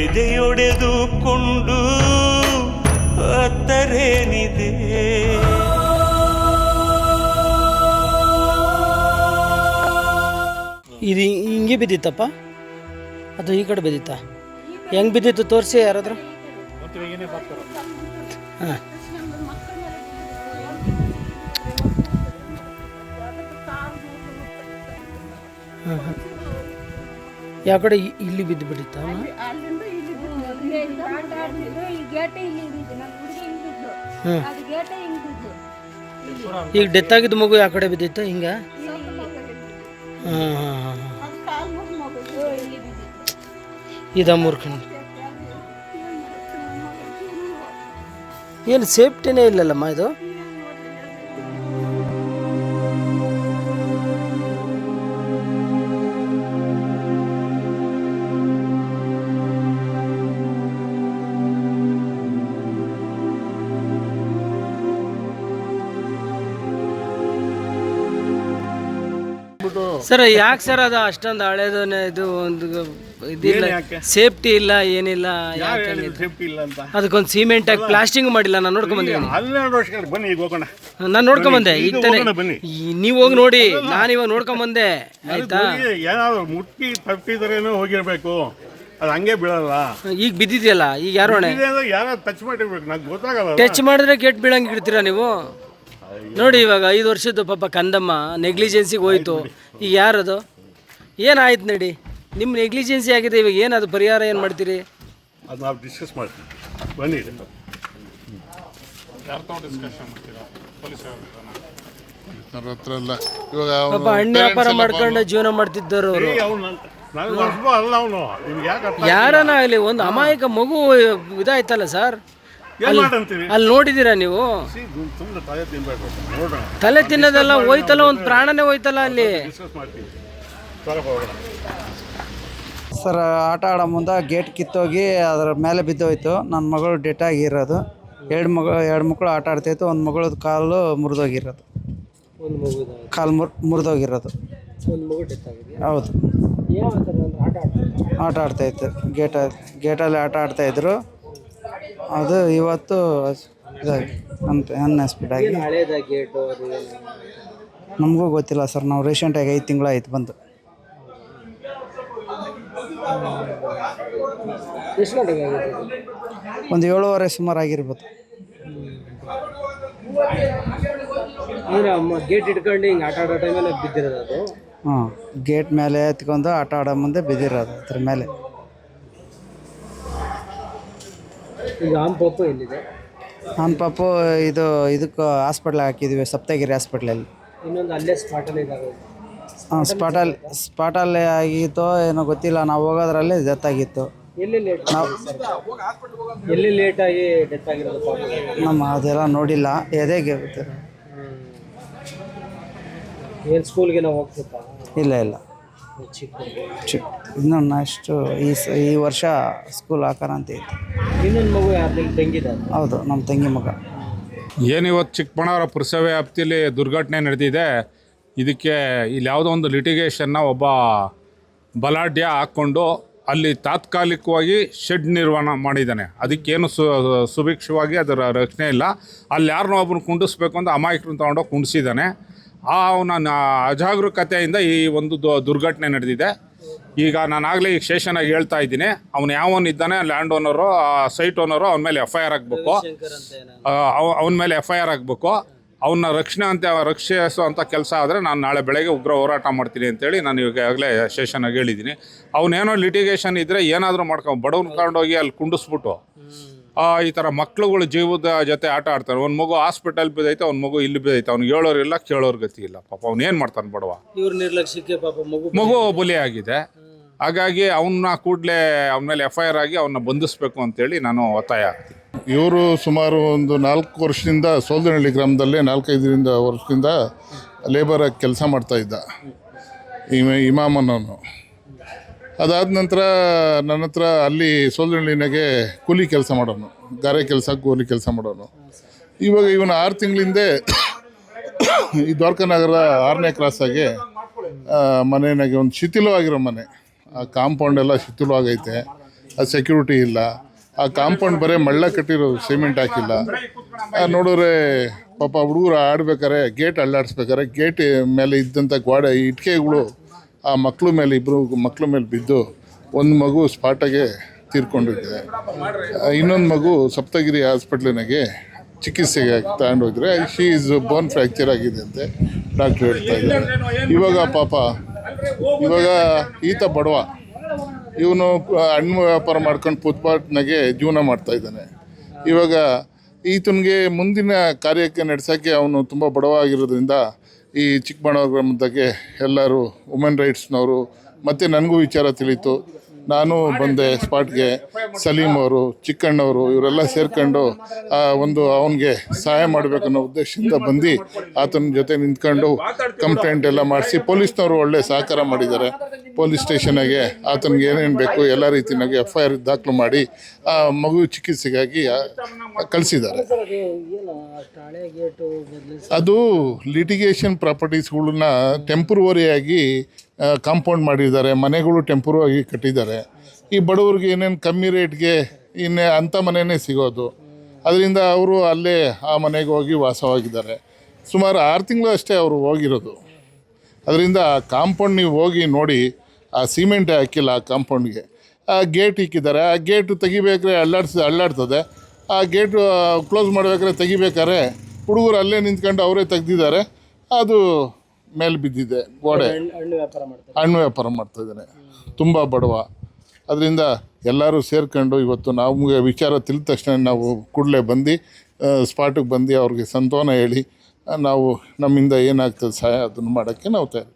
ಎದೆಯೊಡೆದುಕೊಂಡು ಅತ್ತರೇನಿದೆ. ಇದು ಹಿಂಗೆ ಬಿದ್ದಿತ್ತಪ್ಪ, ಅದು ಈ ಕಡೆ ಬಿದ್ದಿತ್ತ? ಹೆಂಗೆ ಬಿದ್ದಿತ್ತು ತೋರಿಸಿ ಯಾರಾದರೂ. ಹಾಂ, ಹಾಂ ಹಾಂ. ಯಾವ ಕಡೆ? ಇಲ್ಲಿ ಬಿದ್ದು ಬಿಟ್ಟಿತ್ತ? ಈಗ ಡೆತ್ ಆಗಿದ್ದ ಮಗು ಯಾವ ಕಡೆ ಬಿದ್ದಿತ್ತು? ಹಿಂಗೆ? ಹಾಂ ಹಾಂ ಹಾಂ ಹಾಂ. ಇದ ಮೂರ್ಖಂಡು. ಏನು ಸೇಫ್ಟಿನೇ ಇಲ್ಲಲ್ಲಮ್ಮ ಇದು. ಸರ್ ಯಾಕೆ ಸರ್ ಅದು ಅಷ್ಟೊಂದು ಹಳೇದು? ಇದು ಒಂದು ಇದಿಲ್ಲ, ಸೇಫ್ಟಿ ಇಲ್ಲ, ಏನಿಲ್ಲ. ಅದಕ್ಕೊಂದು ಸಿಮೆಂಟ್ ಹಾಕಿ ಪ್ಲಾಸ್ಟಿಂಗ್ ಮಾಡಿಲ್ಲ. ನಾನು ನೋಡ್ಕೊಂಬಂದಿದ್ದೀನಿ. ನಾನು ನೋಡ್ಕೊಂಬಂದೆ. ಈಗ ತಾನೇ ನೀವು ಹೋಗಿ ನೋಡಿ, ನಾನು ಇವಾಗ ನೋಡ್ಕೊಂಬಂದೆ. ಆಯ್ತಾ? ಹೋಗಿರ್ಬೇಕು, ಅದು ಹಂಗೆ ಬೀಳಲ್ಲ. ಈಗ ಬಿದ್ದಿದೆಯಲ್ಲ, ಈಗ ಯಾರು ಟಚ್ ಮಾಡಿದ್ರೆ ಕೆಟ್ಟು ಬೀಳಂಗೆ ಇಡ್ತೀರಾ ನೀವು? ನೋಡಿ ಇವಾಗ 5 ವರ್ಷದ್ದು ಪಾಪ ಕಂದಮ್ಮ ನೆಗ್ಲಿಜೆನ್ಸಿಗೆ ಹೋಯ್ತು. ಈಗ ಯಾರದು? ಏನಾಯ್ತು ನಡಿ? ನಿಮ್ಮ ನೆಗ್ಲಿಜೆನ್ಸಿ ಆಗಿದೆ. ಇವಾಗ ಏನದು ಪರಿಹಾರ ಏನು ಮಾಡ್ತೀರಿ? ಅದು ನಾವು ಡಿಸ್ಕಸ್ ಮಾಡ್ತೀವಿ. ಬನ್ನಿ. ಪಾಪ ಹಣ್ಣು ವ್ಯಾಪಾರ ಮಾಡ್ಕೊಂಡು ಜೀವನ ಮಾಡ್ತಿದ್ದರು ಅವರು. ಯಾರನ ಆಗಲಿ, ಒಂದು ಅಮಾಯಕ ಮಗು ಇದಾಯ್ತಲ್ಲ ಸರ್. ಅಲ್ಲಿ ನೋಡಿದ್ದೀರಾ ನೀವು? ತಲೆ ತಿನ್ನೋದೆಲ್ಲ ಹೋಯ್ತಲ್ಲ, ಒಂದು ಪ್ರಾಣನೇ ಹೋಯ್ತಲ್ಲ ಅಲ್ಲಿ. ಸರ್ ಆಟ ಆಡೋ ಮುಂದೆ ಗೇಟ್ ಕಿತ್ತೋಗಿ ಅದರ ಮೇಲೆ ಬಿದ್ದೋಯ್ತು. ನನ್ನ ಮಗಳು ಡೆಟ್ ಆಗಿರೋದು. ಎರಡು ಮಕ್ಕಳು ಆಟ ಆಡ್ತಾಯಿತ್ತು. ಒಂದು ಮಗಳದ್ದು ಕಾಲು ಮುರಿದೋಗಿರೋದು. ಕಾಲು ಮುರಿದೋಗಿರೋದು. ಹೌದು, ಆಟ ಆಡ್ತಾಯಿತ್ತು. ಗೇಟಲ್ಲಿ ಆಟ ಆಡ್ತಾಯಿದ್ರು. ಅದು ಇವತ್ತು ಇದಾಗಿ ಅನ್ಎಕ್ಸ್ಪೆಕ್ಟ್ ಆಗಿ. ನಮಗೂ ಗೊತ್ತಿಲ್ಲ ಸರ್. ನಾವು ರೀಸೆಂಟಾಗಿ 5 ತಿಂಗಳು ಆಯ್ತು ಬಂದು. ಒಂದು 7:30 ಸುಮಾರು ಆಗಿರ್ಬೋದು. ಗೇಟ್ ಇಟ್ಕೊಂಡು ಹಿಂಗೆ ಆಟ ಆಡೋ ಟೈಮಲ್ಲಿ ಬಿದ್ದಿರೋದು ಅದು? ಹಾಂ, ಗೇಟ್ ಮೇಲೆ ಎತ್ಕೊಂಡು ಆಟ ಆಡೋ ಮುಂದೆ ಬಿದ್ದಿರೋದು. ಅದ್ರ ಮೇಲೆ ಈಗ ಆಂಪಪ್ಪು ಎಲ್ಲಿದೆ? ಪಾಪು ಇದಕ್ಕೆ ಹಾಸ್ಪಿಟ್ಲಿಗೆ ಹಾಕಿದ್ವಿ, ಸಪ್ತಗಿರಿ ಹಾಸ್ಪಿಟ್ಲಲ್ಲಿ. ಇನ್ನೊಂದು ಅಲ್ಲೇ ಸ್ಪಾಟಲ್ಲಿ ಇದ್ದಾವೆ. ಹಾಂ, ಸ್ಪಾಟಲ್ಲಿ ಆಗಿತ್ತೋ ಏನೋ ಗೊತ್ತಿಲ್ಲ. ನಾವು ಹೋಗೋದ್ರಲ್ಲಿ ಡೆತ್ ಆಗಿತ್ತು. ಎಲ್ಲಿ ಲೇಟಾಗಿ ಡೆತ್ ಆಗಿರೋದು? ನಮ್ಮ ಅದೆಲ್ಲ ನೋಡಿಲ್ಲ. ಎದೆಗೆ ಗೊತ್ತಿಲ್ಲ. ಏನು ಸ್ಕೂಲ್ಗೆ ನಾವು ಹೋಗ್ತಿತ್ತಾ? ಇಲ್ಲ ಇನ್ನೂ ನೆಕ್ಸ್ಟು ಈ ವರ್ಷ ಸ್ಕೂಲ್ ಹಾಕೋಣ ಅಂತ ಇತ್ತು. ಇನ್ನೊಂದು ಮಗು ಯಾರು ತಂಗಿದ? ಹೌದು, ನಮ್ಮ ತಂಗಿ ಮಗ. ಏನಿವತ್ತು ಚಿಕ್ಕಬಳ್ಳಾಪುರ ಪುರಸಭೆ ವ್ಯಾಪ್ತಿಯಲ್ಲಿ ದುರ್ಘಟನೆ ನಡೆದಿದೆ. ಇದಕ್ಕೆ ಇಲ್ಲಿ ಯಾವುದೋ ಒಂದು ಲಿಟಿಗೇಷನ್ನ ಒಬ್ಬ ಬಲಾಢ್ಯ ಹಾಕ್ಕೊಂಡು ಅಲ್ಲಿ ತಾತ್ಕಾಲಿಕವಾಗಿ ಶೆಡ್ ನಿರ್ಮಾಣ ಮಾಡಿದ್ದಾನೆ. ಅದಕ್ಕೇನು ಸುಭಿಕ್ಷವಾಗಿ ಅದರ ರಕ್ಷಣೆ ಇಲ್ಲ. ಅಲ್ಲಿ ಯಾರನ್ನೋ ಒಬ್ಬರು ಕುಂಡಿಸ್ಬೇಕು ಅಂತ ಅಮಾಯಕರನ್ನು ತೊಗೊಂಡೋಗಿ ಕುಂಡಿಸಿದ್ದಾನೆ. ಅವನ ಅಜಾಗರೂಕತೆಯಿಂದ ಈ ಒಂದು ದುರ್ಘಟನೆ ನಡೆದಿದೆ. ಈಗ ನಾನಾಗಲೇ ಈಗ ಸ್ಟೇಷನಾಗಿ ಹೇಳ್ತಾ ಇದ್ದೀನಿ, ಅವನು ಯಾವನಿದ್ದಾನೆ ಲ್ಯಾಂಡ್ ಓನರು, ಸೈಟ್ ಓನರು, ಅವನ ಮೇಲೆ FIR ಆಗಬೇಕು. ಅವನ ಮೇಲೆ FIR ಆಗಬೇಕು. ಅವನ್ನ ರಕ್ಷಿಸುವಂಥ ಕೆಲಸ ಆದರೆ ನಾನು ನಾಳೆ ಬೆಳಗ್ಗೆ ಉಗ್ರ ಹೋರಾಟ ಮಾಡ್ತೀನಿ ಅಂತೇಳಿ ನಾನು ಈಗಾಗಲೇ ಸ್ಟೇಷನಾಗಿ ಹೇಳಿದ್ದೀನಿ. ಅವನೇನೋ ಲಿಟಿಗೇಷನ್ ಇದ್ದರೆ ಏನಾದರೂ ಬಡವ್ನ ತಗೊಂಡೋಗಿ ಅಲ್ಲಿ ಕುಂಡಿಸ್ಬಿಟ್ಟು ಈ ಥರ ಮಕ್ಳುಗಳು ಜೀವದ ಜೊತೆ ಆಟ ಆಡ್ತಾರೆ. ಒಂದು ಮಗು ಹಾಸ್ಪಿಟಲ್ ಬಿದ್ದೈತೆ, ಒಂದು ಮಗು ಇಲ್ಲಿ ಬಿದ್ದೈತೆ. ಅವ್ನಿಗೆ ಹೇಳೋರು ಇಲ್ಲ, ಕೇಳೋರು ಗತಿ ಇಲ್ಲ. ಪಾಪ ಅವ್ನು ಏನು ಮಾಡ್ತಾನೆ ಬಡವ? ಇವ್ರ ನಿರ್ಲಕ್ಷ್ಯಕ್ಕೆ ಪಾಪ ಮಗು ಬಲಿಯಾಗಿದೆ. ಹಾಗಾಗಿ ಅವನ್ನ ಕೂಡಲೇ ಅವನ ಮೇಲೆ FIR ಆಗಿ ಅವನ್ನ ಬಂಧಿಸಬೇಕು ಅಂತೇಳಿ ನಾನು ಒತ್ತಾಯ ಆಗ್ತೀನಿ. ಇವರು ಸುಮಾರು ಒಂದು 4 ವರ್ಷದಿಂದ ಸೋಲ್ದನಹಳ್ಳಿ ಗ್ರಾಮದಲ್ಲೇ 4-5 ವರ್ಷದಿಂದ ಲೇಬರಾಗಿ ಕೆಲಸ ಮಾಡ್ತಾಯಿದ್ದ ಇಮಾಮನವನು. ಅದಾದ ನಂತರ ನನ್ನ ಹತ್ರ ಅಲ್ಲಿ ಸೋಲ್ದನಹಳ್ಳಿನಾಗೆ ಕೂಲಿ ಕೆಲಸ ಮಾಡೋನು, ಗಾರೆ ಕೆಲಸ, ಕೂಲಿ ಕೆಲಸ ಮಾಡೋನು. ಇವಾಗ ಇವನು 6 ತಿಂಗಳಿಂದ ಈ ದ್ವಾರಕಾನಗರ 6ನೇ ಕ್ರಾಸಾಗೆ ಮನೆಯಾಗೆ ಒಂದು ಶಿಥಿಲವಾಗಿರೋ ಮನೆ, ಆ ಕಾಂಪೌಂಡ್ ಎಲ್ಲ ಶಿಥಿಲವಾಗೈತೆ. ಅದು ಸೆಕ್ಯೂರಿಟಿ ಇಲ್ಲ. ಆ ಕಾಂಪೌಂಡ್ ಬರೀ ಮಳ್ಳ ಕಟ್ಟಿರೋದು, ಸಿಮೆಂಟ್ ಹಾಕಿಲ್ಲ. ನೋಡಿದ್ರೆ ಪಾಪ ಹುಡುಗರು ಆಡ್ಬೇಕಾರೆ ಗೇಟ್ ಅಲ್ಲಾಡಿಸ್ಬೇಕಾರೆ ಗೇಟ್ ಮೇಲೆ ಇದ್ದಂಥ ಗೋಡೆ ಇಟ್ಕೆಗಳು ಆ ಮಕ್ಕಳ ಮೇಲೆ, ಇಬ್ಬರು ಮಕ್ಕಳ ಮೇಲೆ ಬಿದ್ದು ಒಂದು ಮಗು ಸ್ಪಾಟಾಗೆ ತೀರ್ಕೊಂಡಿದೆ. ಇನ್ನೊಂದು ಮಗು ಸಪ್ತಗಿರಿ ಹಾಸ್ಪಿಟ್ಲಿನಾಗೆ ಚಿಕಿತ್ಸೆಗೆ ತಗೊಂಡೋಗಿದ್ರೆ ಶಿ ಈಸ್ ಬೋನ್ ಫ್ರ್ಯಾಕ್ಚರ್ ಆಗಿದೆ ಅಂತೆ ಡಾಕ್ಟ್ರು ಹೇಳ್ತಾ ಇದ್ದಾರೆ. ಇವಾಗ ಈತ ಬಡವ, ಇವನು ಹಣ್ಣು ವ್ಯಾಪಾರ ಮಾಡ್ಕೊಂಡು ಫುಟ್ಪಾತ್ನಾಗೆ ಜೀವನ ಮಾಡ್ತಾಯಿದ್ದಾನೆ. ಇವಾಗ ಈತನಿಗೆ ಮುಂದಿನ ಕಾರ್ಯಕ್ಕೆ ನಡೆಸೋಕ್ಕೆ ಅವನು ತುಂಬ ಬಡವ ಆಗಿರೋದ್ರಿಂದ ಈ ಚಿಕ್ಕಬಳ್ಳಾಪುರ ಗ್ರಾಮದಾಗೆ ಎಲ್ಲರೂ ವುಮೆನ್ ರೈಟ್ಸ್ನವರು ಮತ್ತು ನನಗೂ ವಿಚಾರ ತಿಳಿತು. ನಾನು ಬಂದೆ ಸ್ಪಾಟ್ಗೆ. ಸಲೀಮ್ ಅವರು, ಚಿಕ್ಕಣ್ಣವರು ಇವರೆಲ್ಲ ಸೇರ್ಕೊಂಡು ಒಂದು ಅವನಿಗೆ ಸಹಾಯ ಮಾಡಬೇಕನ್ನೋ ಉದ್ದೇಶದಿಂದ ಬಂದು ಆತನ ಜೊತೆ ನಿಂತ್ಕೊಂಡು ಕಂಪ್ಲೇಂಟ್ ಎಲ್ಲ ಮಾಡಿಸಿ ಪೊಲೀಸ್ನವರು ಒಳ್ಳೆ ಸಹಕಾರ ಮಾಡಿದ್ದಾರೆ. ಪೊಲೀಸ್ ಸ್ಟೇಷನ್ಗೆ ಆತನಿಗೆ ಏನೇನು ಬೇಕು ಎಲ್ಲ ರೀತಿಯಾಗಿ FIR ದಾಖಲು ಮಾಡಿ ಆ ಮಗು ಚಿಕಿತ್ಸೆಗಾಗಿ ಕಳಿಸಿದ್ದಾರೆ. ಅದು ಲಿಟಿಗೇಷನ್ ಪ್ರಾಪರ್ಟೀಸ್ಗಳನ್ನ ಟೆಂಪ್ರವರಿಯಾಗಿ ಕಾಂಪೌಂಡ್ ಮಾಡಿದ್ದಾರೆ, ಮನೆಗಳು ಟೆಂಪ್ರವರಿ ಕಟ್ಟಿದ್ದಾರೆ. ಈ ಬಡವ್ರಿಗೆ ಏನೇನು ಕಮ್ಮಿ ರೇಟ್ಗೆ ಅಂಥ ಮನೆಯೇ ಸಿಗೋದು. ಅದರಿಂದ ಅವರು ಅಲ್ಲೇ ಆ ಮನೆಗೆ ಹೋಗಿ ವಾಸವಾಗಿದ್ದಾರೆ. ಸುಮಾರು 6 ತಿಂಗಳು ಅಷ್ಟೇ ಅವರು ಹೋಗಿರೋದು. ಅದರಿಂದ ಕಾಂಪೌಂಡ್ ನೀವು ಹೋಗಿ ನೋಡಿ, ಆ ಸಿಮೆಂಟ್ ಹಾಕಿಲ್ಲ ಆ ಕಾಂಪೌಂಡ್ಗೆ, ಆ ಗೇಟ್ ಇಕ್ಕಿದ್ದಾರೆ. ಆ ಗೇಟು ತೆಗಿಬೇಕಾದ್ರೆ ಅಲ್ಲಾಡ್ತದೆ. ಆ ಗೇಟು ಕ್ಲೋಸ್ ಮಾಡಬೇಕಾದ್ರೆ ತೆಗಿಬೇಕಾದ್ರೆ ಹುಡುಗರು ಅಲ್ಲೇ ನಿಂತ್ಕೊಂಡು ಅವರೇ ತೆಗ್ದಿದ್ದಾರೆ. ಅದು ಮೇಲೆ ಬಿದ್ದಿದೆ ಗೋಡೆ. ಹಣ್ಣು ವ್ಯಾಪಾರ ಮಾಡ್ತಾಯಿದ್ದಾನೆ, ತುಂಬ ಬಡವ. ಅದರಿಂದ ಎಲ್ಲರೂ ಸೇರ್ಕೊಂಡು ಇವತ್ತು ನಮಗೆ ವಿಚಾರ ತಿಳಿದ ತಕ್ಷಣ ನಾವು ಕೂಡಲೇ ಬಂದು ಸ್ಪಾಟಿಗೆ ಬಂದು ಅವ್ರಿಗೆ ಸಾಂತ್ವನ ಹೇಳಿ ನಾವು ನಮ್ಮಿಂದ ಏನಾಗ್ತದೆ ಸಹಾಯ ಅದನ್ನು ಮಾಡೋಕ್ಕೆ ನಾವು ತಯಾರಿ.